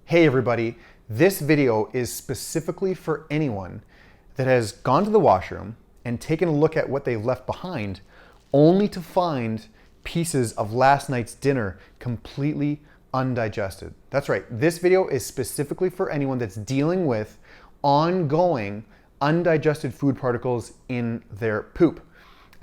Hey everybody, this video is specifically for anyone that has gone to the washroom and taken a look at what they've left behind only to find pieces of last night's dinner completely undigested. That's right, this video is specifically for anyone that's dealing with ongoing undigested food particles in their poop.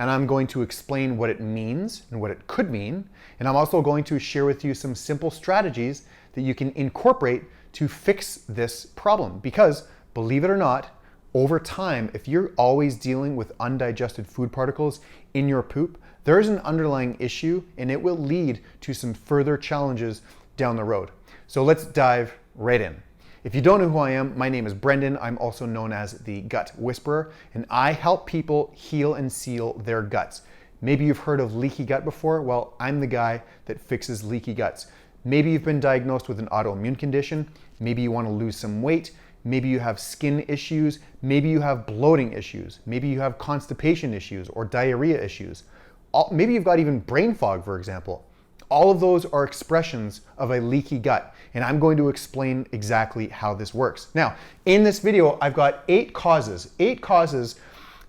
And I'm going to explain what it means and what it could mean. And I'm also going to share with you some simple strategies that you can incorporate to fix this problem. Because, believe it or not, over time, if you're always dealing with undigested food particles in your poop, there's an underlying issue and it will lead to some further challenges down the road. So let's dive right in. If you don't know who I am, my name is Brendan. I'm also known as the Gut Whisperer, and I help people heal and seal their guts. Maybe you've heard of leaky gut before. Well, I'm the guy that fixes leaky guts. Maybe you've been diagnosed with an autoimmune condition. Maybe you want to lose some weight. Maybe you have skin issues. Maybe you have bloating issues. Maybe you have constipation issues or diarrhea issues. Maybe you've got even brain fog, for example. All of those are expressions of a leaky gut, and I'm going to explain exactly how this works. Now, in this video, I've got eight causes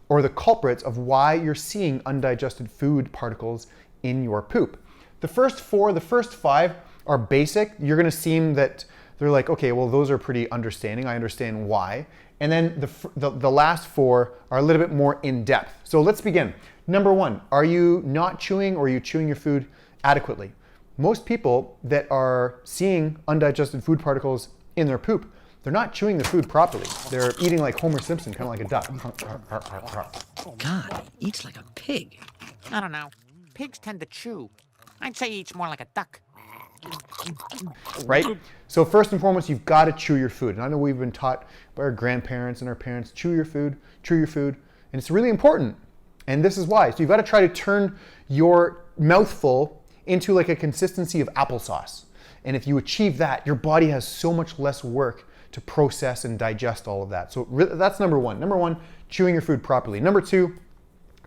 or the culprits of why you're seeing undigested food particles in your poop. The first five are basic. You're gonna seem that they're like, okay, well, those are pretty understanding. I understand why. And then the last four are a little bit more in depth. So let's begin. Number one, are you not chewing or are you chewing your food adequately? Most people that are seeing undigested food particles in their poop, they're not chewing the food properly. They're eating like Homer Simpson, kind of like a duck. God, he eats like a pig. I don't know. Pigs tend to chew. I'd say he eats more like a duck. Right? So first and foremost, you've got to chew your food. And I know we've been taught by our grandparents and our parents, chew your food. And it's really important. And this is why. So you've got to try to turn your mouthful into like a consistency of applesauce. And if you achieve that, your body has so much less work to process and digest all of that. So that's number one. Number one, chewing your food properly. Number two,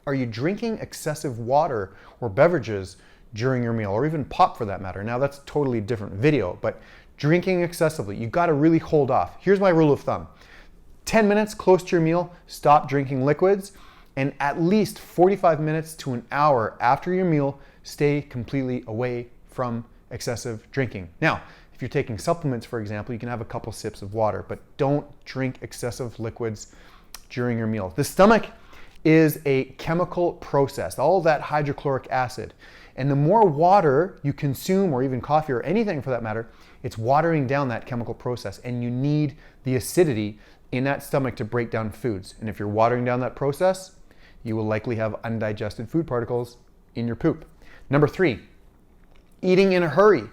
are you drinking excessive water or beverages during your meal, or even pop for that matter? Now that's a totally different video, but drinking excessively, you got to really hold off. Here's my rule of thumb. 10 minutes close to your meal, stop drinking liquids, and at least 45 minutes to an hour after your meal, stay completely away from excessive drinking. Now, if you're taking supplements, for example, you can have a couple sips of water, but don't drink excessive liquids during your meal. The stomach is a chemical process, all that hydrochloric acid. And the more water you consume, or even coffee or anything for that matter, it's watering down that chemical process, and you need the acidity in that stomach to break down foods. And if you're watering down that process, you will likely have undigested food particles in your poop. Number three, eating in a hurry.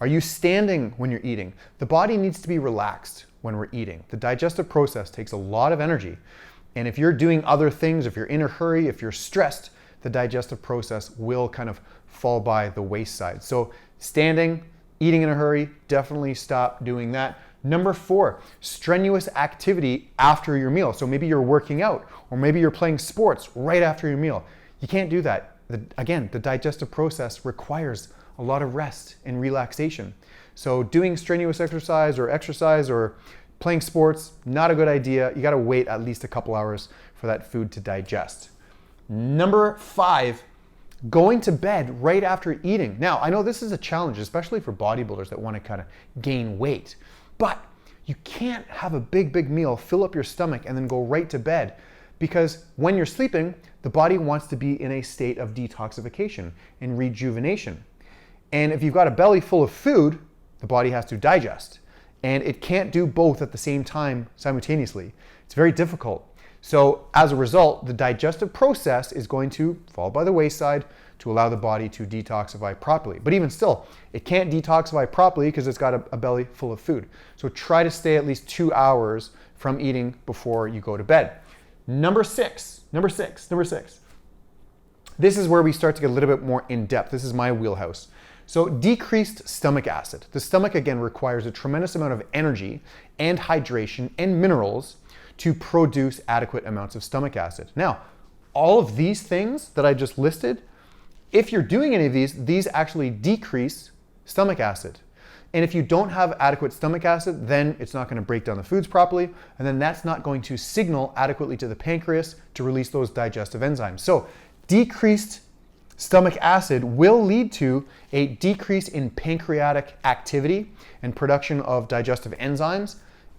Are you standing when you're eating? The body needs to be relaxed when we're eating. The digestive process takes a lot of energy. And if you're doing other things, if you're in a hurry, if you're stressed, the digestive process will kind of fall by the wayside. So standing, eating in a hurry, definitely stop doing that. Number four, strenuous activity after your meal. So maybe you're working out, or maybe you're playing sports right after your meal. You can't do that. Again, the digestive process requires a lot of rest and relaxation. So doing strenuous exercise or playing sports, not a good idea. You gotta wait at least a couple hours for that food to digest. Number five, going to bed right after eating. Now, I know this is a challenge, especially for bodybuilders that want to kind of gain weight, but you can't have a big meal, fill up your stomach, and then go right to bed, because when you're sleeping, the body wants to be in a state of detoxification and rejuvenation. And if you've got a belly full of food, the body has to digest, and it can't do both at the same time simultaneously. It's very difficult. So as a result, the digestive process is going to fall by the wayside to allow the body to detoxify properly. But even still, it can't detoxify properly because it's got a belly full of food. So try to stay at least 2 hours from eating before you go to bed. Number six. This is where we start to get a little bit more in depth. This is my wheelhouse. So decreased stomach acid. The stomach, again, requires a tremendous amount of energy and hydration and minerals to produce adequate amounts of stomach acid. Now, all of these things that I just listed, if you're doing any of these actually decrease stomach acid. And if you don't have adequate stomach acid, then it's not going to break down the foods properly, and then that's not going to signal adequately to the pancreas to release those digestive enzymes. So decreased stomach acid will lead to a decrease in pancreatic activity and production of digestive enzymes.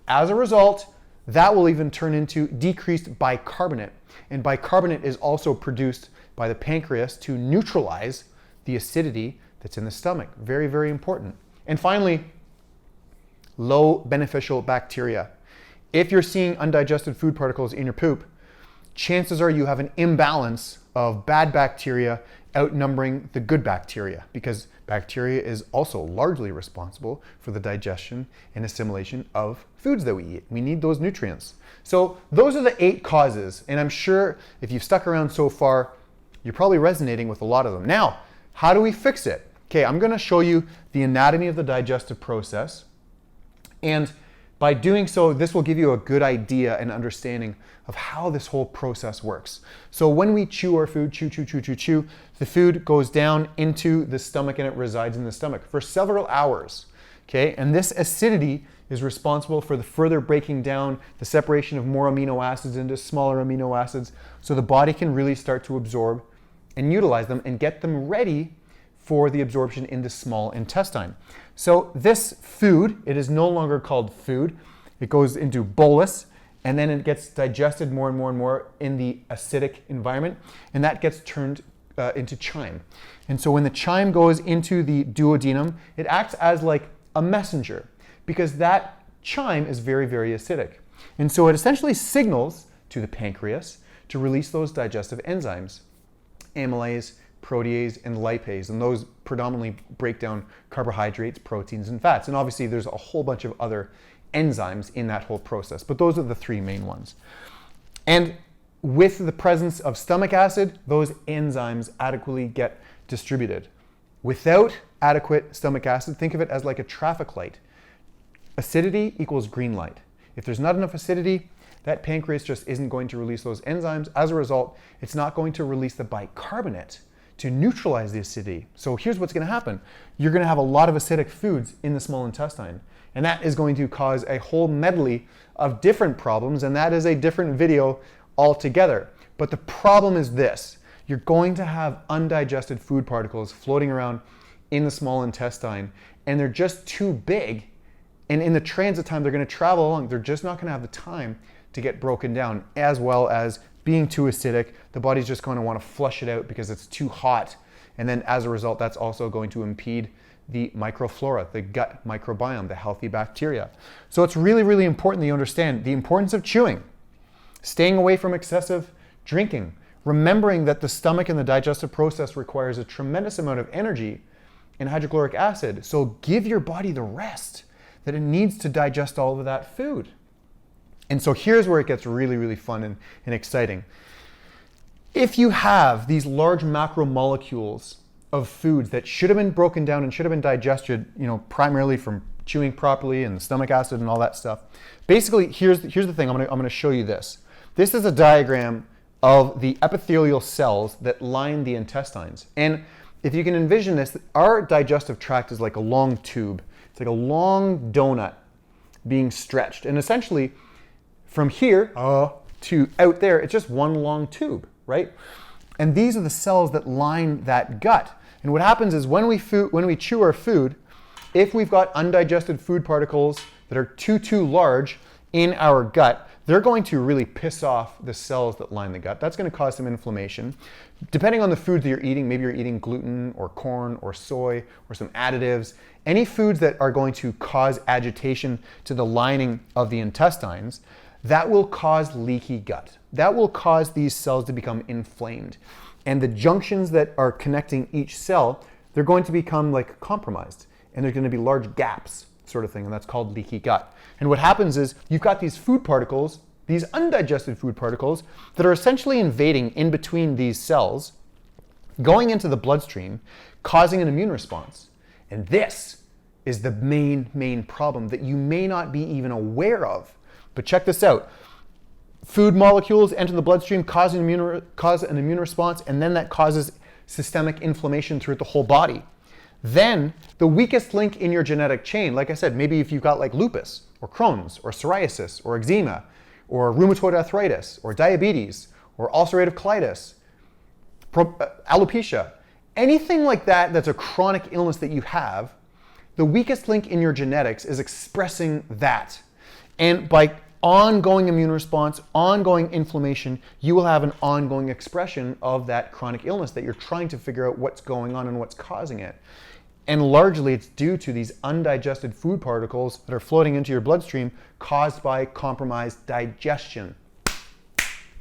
As a result, that will even turn into decreased bicarbonate. And bicarbonate is also produced by the pancreas to neutralize the acidity that's in the stomach. Very, very important. And finally, low beneficial bacteria. If you're seeing undigested food particles in your poop, chances are you have an imbalance of bad bacteria outnumbering the good bacteria, because bacteria is also largely responsible for the digestion and assimilation of foods that we eat. We need those nutrients. So those are the 8 causes, and I'm sure if you've stuck around so far, you're probably resonating with a lot of them. Now, how do we fix it? Okay, I'm going to show you the anatomy of the digestive process, and by doing so, this will give you a good idea and understanding of how this whole process works. So when we chew our food, chew, the food goes down into the stomach and it resides in the stomach for several hours. Okay, and this acidity is responsible for the further breaking down, the separation of more amino acids into smaller amino acids, so the body can really start to absorb and utilize them and get them ready for the absorption in the small intestine. So this food, it is no longer called food. It goes into bolus, and then it gets digested more and more and more in the acidic environment, and that gets turned into chyme. And so when the chyme goes into the duodenum, it acts as like a messenger, because that chyme is very, very acidic. And so it essentially signals to the pancreas to release those digestive enzymes, amylase, protease, and lipase, and those predominantly break down carbohydrates, proteins, and fats. And obviously there's a whole bunch of other enzymes in that whole process, but those are the 3 main ones. And with the presence of stomach acid, those enzymes adequately get distributed. Without adequate stomach acid, think of it as like a traffic light. Acidity equals green light. If there's not enough acidity, that pancreas just isn't going to release those enzymes. As a result, it's not going to release the bicarbonate to neutralize the acidity. So here's what's going to happen. You're going to have a lot of acidic foods in the small intestine, and that is going to cause a whole medley of different problems, and that is a different video altogether. But the problem is this: you're going to have undigested food particles floating around in the small intestine, and they're just too big, and in the transit time they're going to travel along, they're just not going to have the time to get broken down, as well as being too acidic. The body's just going to want to flush it out because it's too hot. And then as a result, that's also going to impede the microflora, the gut microbiome, the healthy bacteria. So it's really, really important that you understand the importance of chewing, staying away from excessive drinking, remembering that the stomach and the digestive process requires a tremendous amount of energy and hydrochloric acid. So give your body the rest that it needs to digest all of that food. And so here's where it gets really, really fun and exciting. If you have these large macromolecules of foods that should have been broken down and should have been digested, primarily from chewing properly and the stomach acid and all that stuff. Basically, here's the thing. I'm going to show you this. This is a diagram of the epithelial cells that line the intestines. And if you can envision this, our digestive tract is like a long tube. It's like a long donut being stretched. And essentially, from here to out there, it's just one long tube, right? And these are the cells that line that gut. And what happens is when we chew our food, if we've got undigested food particles that are too large in our gut, they're going to really piss off the cells that line the gut. That's going to cause some inflammation. Depending on the foods that you're eating, maybe you're eating gluten or corn or soy or some additives, any foods that are going to cause agitation to the lining of the intestines, that will cause leaky gut. That will cause these cells to become inflamed. And the junctions that are connecting each cell, they're going to become like compromised. And there's going to be large gaps, sort of thing, and that's called leaky gut. And what happens is you've got these food particles, these undigested food particles, that are essentially invading in between these cells, going into the bloodstream, causing an immune response. And this is the main problem that you may not be even aware of. But check this out. Food molecules enter the bloodstream, cause an immune response, and then that causes systemic inflammation throughout the whole body. Then the weakest link in your genetic chain, like I said, maybe if you've got like lupus or Crohn's or psoriasis or eczema or rheumatoid arthritis or diabetes or ulcerative colitis, alopecia, anything like that that's a chronic illness that you have, the weakest link in your genetics is expressing that. And by ongoing immune response, ongoing inflammation, you will have an ongoing expression of that chronic illness that you're trying to figure out what's going on and what's causing it. And largely it's due to these undigested food particles that are floating into your bloodstream caused by compromised digestion.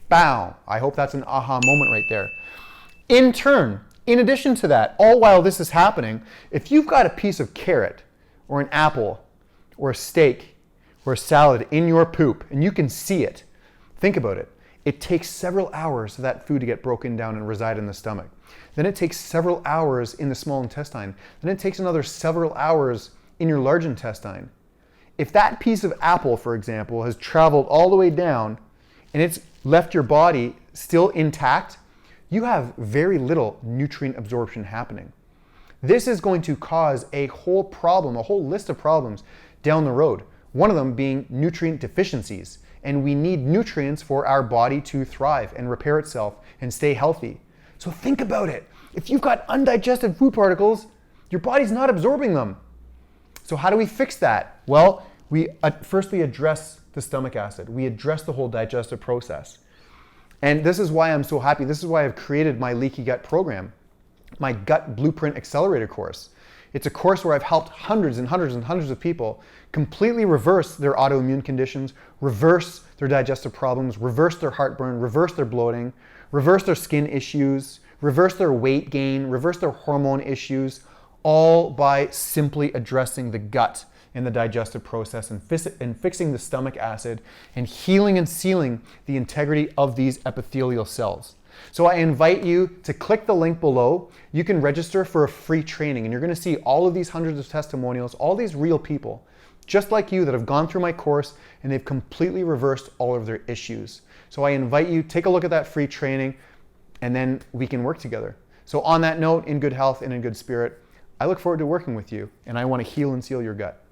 Bow! I hope that's an aha moment right there. In turn, in addition to that, all while this is happening, if you've got a piece of carrot or an apple or a steak or a salad in your poop and you can see it, think about it. It takes several hours for that food to get broken down and reside in the stomach. Then it takes several hours in the small intestine. Then it takes another several hours in your large intestine. If that piece of apple, for example, has traveled all the way down and it's left your body still intact, you have very little nutrient absorption happening. This is going to cause a whole problem, a whole list of problems down the road. One of them being nutrient deficiencies. And we need nutrients for our body to thrive and repair itself and stay healthy. So think about it. If you've got undigested food particles, your body's not absorbing them. So how do we fix that? Well, we firstly address the stomach acid. We address the whole digestive process. And this is why I'm so happy. This is why I've created my Leaky Gut program, my Gut Blueprint Accelerator course. It's a course where I've helped hundreds and hundreds and hundreds of people completely reverse their autoimmune conditions, reverse their digestive problems, reverse their heartburn, reverse their bloating, reverse their skin issues, reverse their weight gain, reverse their hormone issues, all by simply addressing the gut and the digestive process and fixing the stomach acid and healing and sealing the integrity of these epithelial cells. So I invite you to click the link below. You can register for a free training and you're gonna see all of these hundreds of testimonials, all these real people, just like you, that have gone through my course and they've completely reversed all of their issues. So I invite you, take a look at that free training and then we can work together. So on that note, in good health and in good spirit, I look forward to working with you and I wanna heal and seal your gut.